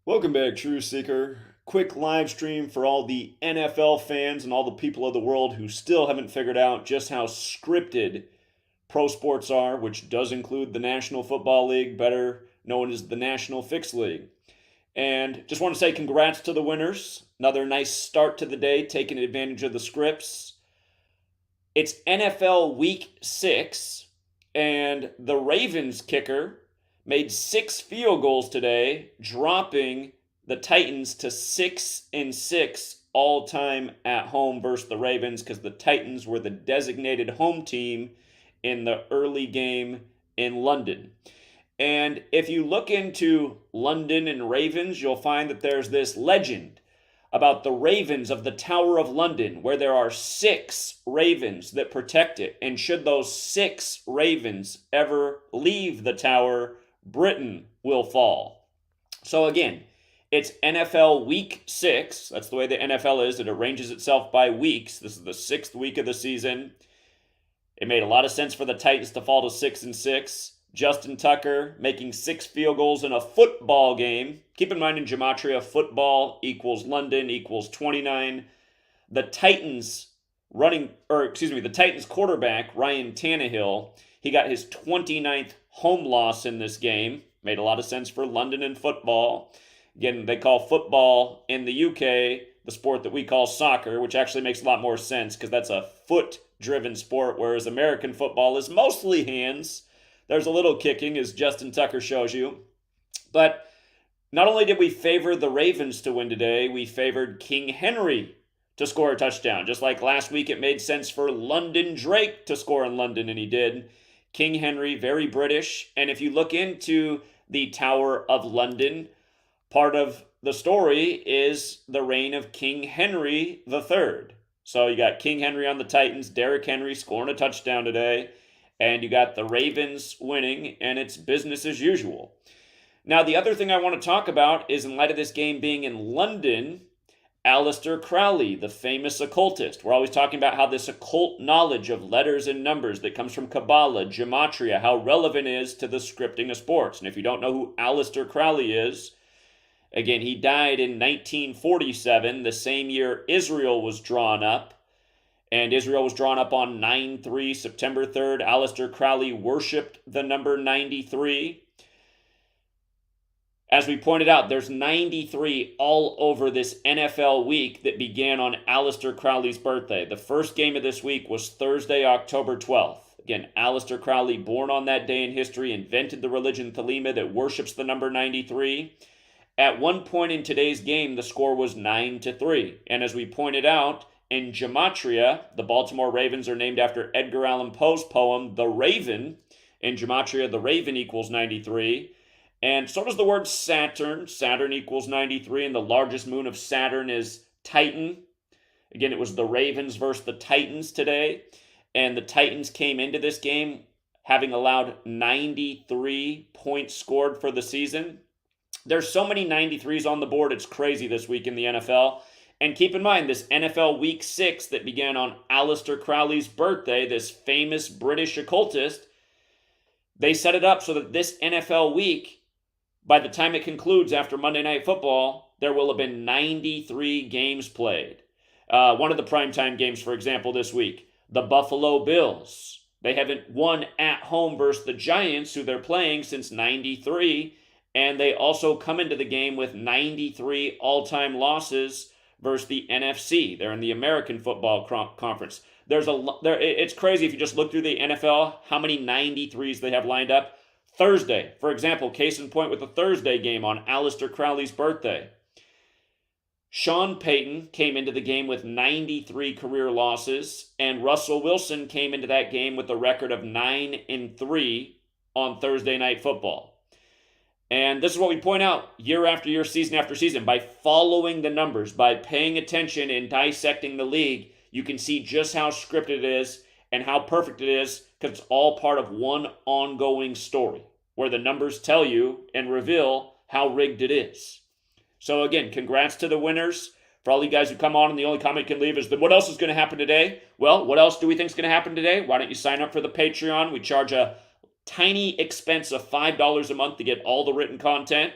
Welcome back, True Seeker. Quick live stream for all the NFL fans and all the people of the world who still haven't figured out just how scripted pro sports are, which does include the National Football League, better known as the National Fix League. And just want to say congrats to the winners. Another nice start to the day, taking advantage of the scripts. It's NFL Week 6, and the Ravens kicker made 6 field goals today, dropping the Titans to 6-6 all time at home versus the Ravens because the Titans were the designated home team in the early game in London. And if you look into London and Ravens, you'll find that there's this legend about the ravens of the Tower of London, where there are 6 ravens that protect it. And should those 6 ravens ever leave the tower, Britain will fall. So again, it's NFL Week 6. That's the way the NFL is. It arranges itself by weeks. This is the 6th week of the season. It made a lot of sense for the Titans to fall to 6-6. Justin Tucker making 6 field goals in a football game. Keep in mind in Gematria, football equals London equals 29. The Titans the Titans quarterback, Ryan Tannehill, he got his 29th home loss in this game. Made a lot of sense for London and football. Again, they call football in the UK the sport that we call soccer, which actually makes a lot more sense because that's a foot-driven sport, whereas American football is mostly hands. There's a little kicking, as Justin Tucker shows you. But not only did we favor the Ravens to win today, we favored King Henry to score a touchdown. Just like last week, it made sense for London Drake to score in London, and he did. King Henry, very British. And if you look into the Tower of London, part of the story is the reign of King Henry III. So you got King Henry on the Titans, Derrick Henry scoring a touchdown today, and you got the Ravens winning, and it's business as usual. Now, the other thing I want to talk about is, in light of this game being in London, Aleister Crowley, the famous occultist. We're always talking about how this occult knowledge of letters and numbers that comes from Kabbalah, Gematria, how relevant it is to the scripting of sports. And if you don't know who Aleister Crowley is, again, he died in 1947, the same year Israel was drawn up. And Israel was drawn up on 9/3, September 3rd. Aleister Crowley worshipped the number 93. As we pointed out, there's 93 all over this NFL week that began on Aleister Crowley's birthday. The first game of this week was Thursday, October 12th. Again, Aleister Crowley, born on that day in history, invented the religion Thelema that worships the number 93. At one point in today's game, the score was 9-3. And as we pointed out, in Gematria, the Baltimore Ravens are named after Edgar Allan Poe's poem, The Raven. In Gematria, the Raven equals 93. And so does the word Saturn. Saturn equals 93, and the largest moon of Saturn is Titan. Again, it was the Ravens versus the Titans today. And the Titans came into this game having allowed 93 points scored for the season. There's so many 93s on the board, it's crazy this week in the NFL. And keep in mind, this NFL Week 6 that began on Aleister Crowley's birthday, this famous British occultist, they set it up so that this NFL week, by the time it concludes after Monday Night Football, there will have been 93 games played. One of the primetime games, for example, this week, the Buffalo Bills. They haven't won at home versus the Giants, who they're playing since 93, and they also come into the game with 93 all-time losses versus the NFC. They're in the American Football Conference. It's crazy if you just look through the NFL, how many 93s they have lined up. Thursday, for example, case in point with the Thursday game on Aleister Crowley's birthday. Sean Payton came into the game with 93 career losses, and Russell Wilson came into that game with a record of 9-3 on Thursday Night Football. And this is what we point out year after year, season after season. By following the numbers, by paying attention and dissecting the league, you can see just how scripted it is and how perfect it is, because it's all part of one ongoing story where the numbers tell you and reveal how rigged it is. So again, congrats to the winners. For all you guys who come on and the only comment you can leave is, what else is going to happen today? Well, what else do we think is going to happen today? Why don't you sign up for the Patreon? We charge a tiny expense of $5 a month to get all the written content,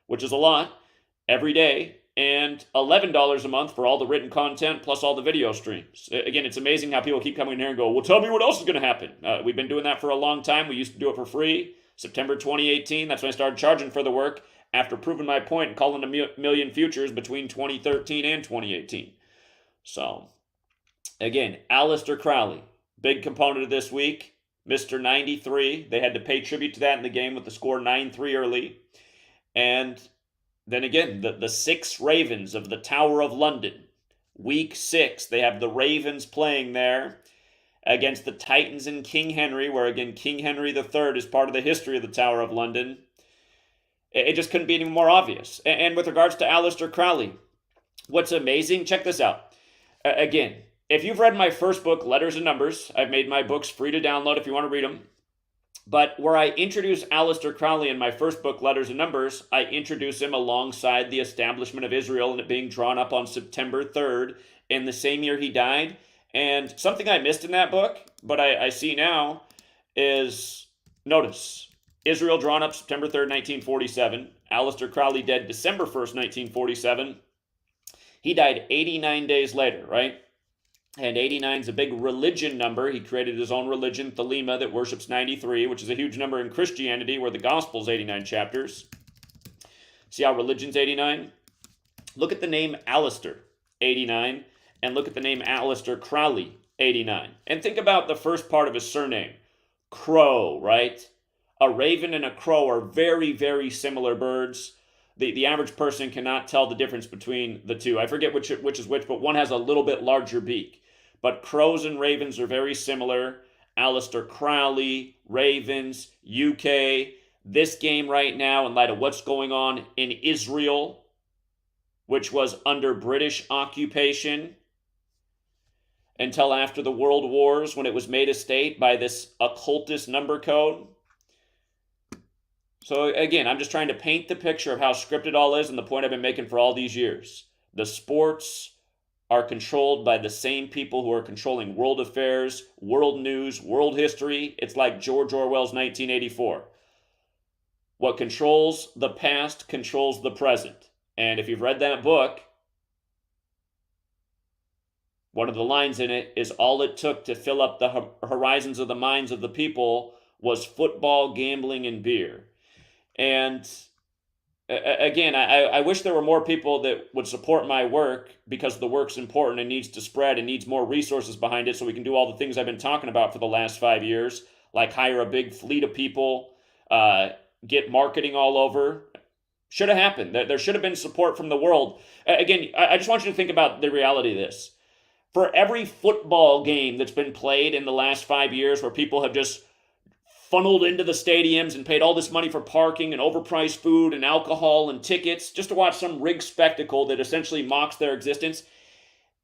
which is a lot. every day, and $11 a month for all the written content plus all the video streams. Again, it's amazing how people keep coming in here and go, well, tell me what else is going to happen. We've been doing that for a long time. We used to do it for free. September 2018, that's when I started charging for the work after proving my point and calling a million futures between 2013 and 2018. So, again, Aleister Crowley, big component of this week. Mr. 93, they had to pay tribute to that in the game with the score 9-3 early. And then again, the 6 Ravens of the Tower of London. Week 6, they have the Ravens playing there against the Titans and King Henry, where again, King Henry III is part of the history of the Tower of London. It just couldn't be any more obvious. And with regards to Aleister Crowley, what's amazing, check this out. Again, if you've read my first book, Letters and Numbers, I've made my books free to download if you want to read them. But where I introduce Aleister Crowley in my first book, Letters and Numbers, I introduce him alongside the establishment of Israel and it being drawn up on September 3rd in the same year he died. And something I missed in that book, but I see now, is, notice, Israel drawn up September 3rd, 1947. Aleister Crowley dead December 1st, 1947. He died 89 days later, right? And 89 is a big religion number. He created his own religion, Thelema, that worships 93, which is a huge number in Christianity, where the Gospel's 89 chapters. See how religion's 89? Look at the name Aleister, 89, and look at the name Aleister Crowley, 89. And think about the first part of his surname, Crow, right? A raven and a crow are very, very similar birds. The average person cannot tell the difference between the two. I forget which is which, but one has a little bit larger beak. But crows and ravens are very similar. Aleister Crowley, Ravens, UK. This game right now, in light of what's going on in Israel, which was under British occupation until after the World Wars, when it was made a state by this occultist number code. So again, I'm just trying to paint the picture of how scripted all is and the point I've been making for all these years. The sports are controlled by the same people who are controlling world affairs, world news, world history. It's like George Orwell's 1984. What controls the past controls the present. And if you've read that book, one of the lines in it is, all it took to fill up the horizons of the minds of the people was football, gambling, and beer. And again, I wish there were more people that would support my work, because the work's important and needs to spread and needs more resources behind it so we can do all the things I've been talking about for the last 5 years, like hire a big fleet of people, get marketing all over. Should have happened. There should have been support from the world. Again, I just want you to think about the reality of this. For every football game that's been played in the last 5 years where people have just funneled into the stadiums and paid all this money for parking and overpriced food and alcohol and tickets just to watch some rigged spectacle that essentially mocks their existence.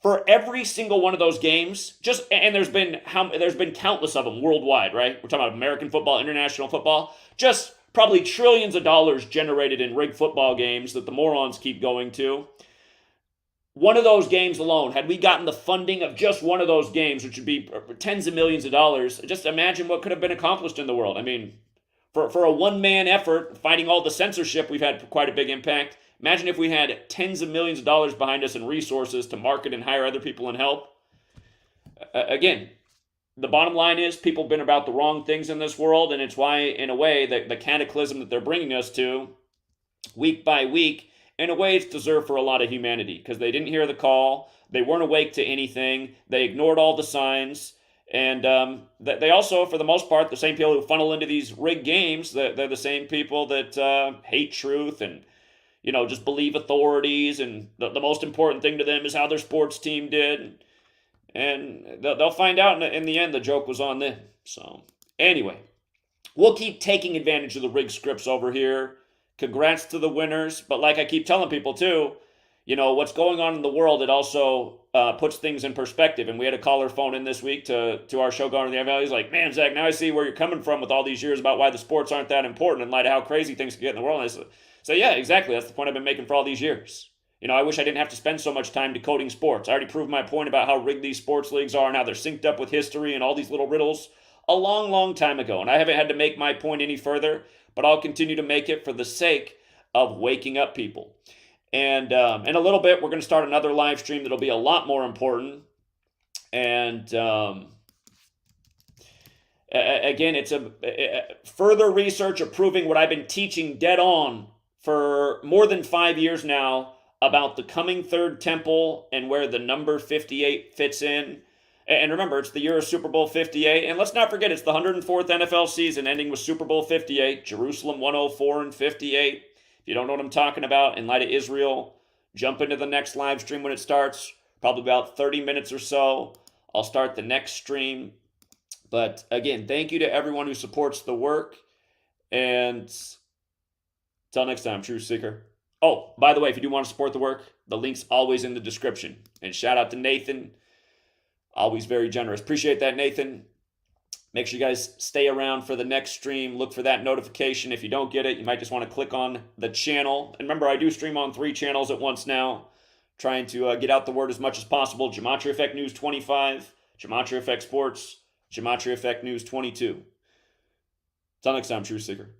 For every single one of those games, and there's been countless of them worldwide, right? We're talking about American football, international football, just probably trillions of dollars generated in rigged football games that the morons keep going to. One of those games alone, had we gotten the funding of just one of those games, which would be tens of millions of dollars, just imagine what could have been accomplished in the world. I mean, for a one-man effort, fighting all the censorship, we've had quite a big impact. Imagine if we had tens of millions of dollars behind us and resources to market and hire other people and help. Again, the bottom line is people have been about the wrong things in this world, and it's why, in a way, the cataclysm that they're bringing us to, week by week, in a way, it's deserved for a lot of humanity, because they didn't hear the call, they weren't awake to anything, they ignored all the signs, and they also, for the most part, the same people who funnel into these rigged games, they're the same people that hate truth and, just believe authorities, and the most important thing to them is how their sports team did, and they'll find out in the end the joke was on them. So, anyway, we'll keep taking advantage of the rigged scripts over here. Congrats to the winners. But like I keep telling people too, what's going on in the world, it also puts things in perspective. And we had a caller phone in this week to our show, Going to the Air Valley. He's like, man, Zach, now I see where you're coming from with all these years about why the sports aren't that important in light of how crazy things can get in the world. And I said, yeah, exactly. That's the point I've been making for all these years. I wish I didn't have to spend so much time decoding sports. I already proved my point about how rigged these sports leagues are and how they're synced up with history and all these little riddles a long, long time ago. And I haven't had to make my point any further, but I'll continue to make it for the sake of waking up people. And in a little bit, we're going to start another live stream that'll be a lot more important. And again, it's a further research approving what I've been teaching dead on for more than 5 years now about the coming third temple and where the number 58 fits in. And remember, it's the year of Super Bowl 58. And let's not forget, it's the 104th NFL season, ending with Super Bowl 58, Jerusalem 104 and 58. If you don't know what I'm talking about, in light of Israel, jump into the next live stream when it starts, probably about 30 minutes or so. I'll start the next stream. But again, thank you to everyone who supports the work. And until next time, Truth Seeker. Oh, by the way, if you do want to support the work, the link's always in the description. And shout out to Nathan. Always very generous. Appreciate that, Nathan. Make sure you guys stay around for the next stream. Look for that notification. If you don't get it, you might just want to click on the channel. And remember, I do stream on 3 channels at once now, trying to get out the word as much as possible. Gematria Effect News 25, Gematria Effect Sports, Gematria Effect News 22. Until next time, Truth Seeker.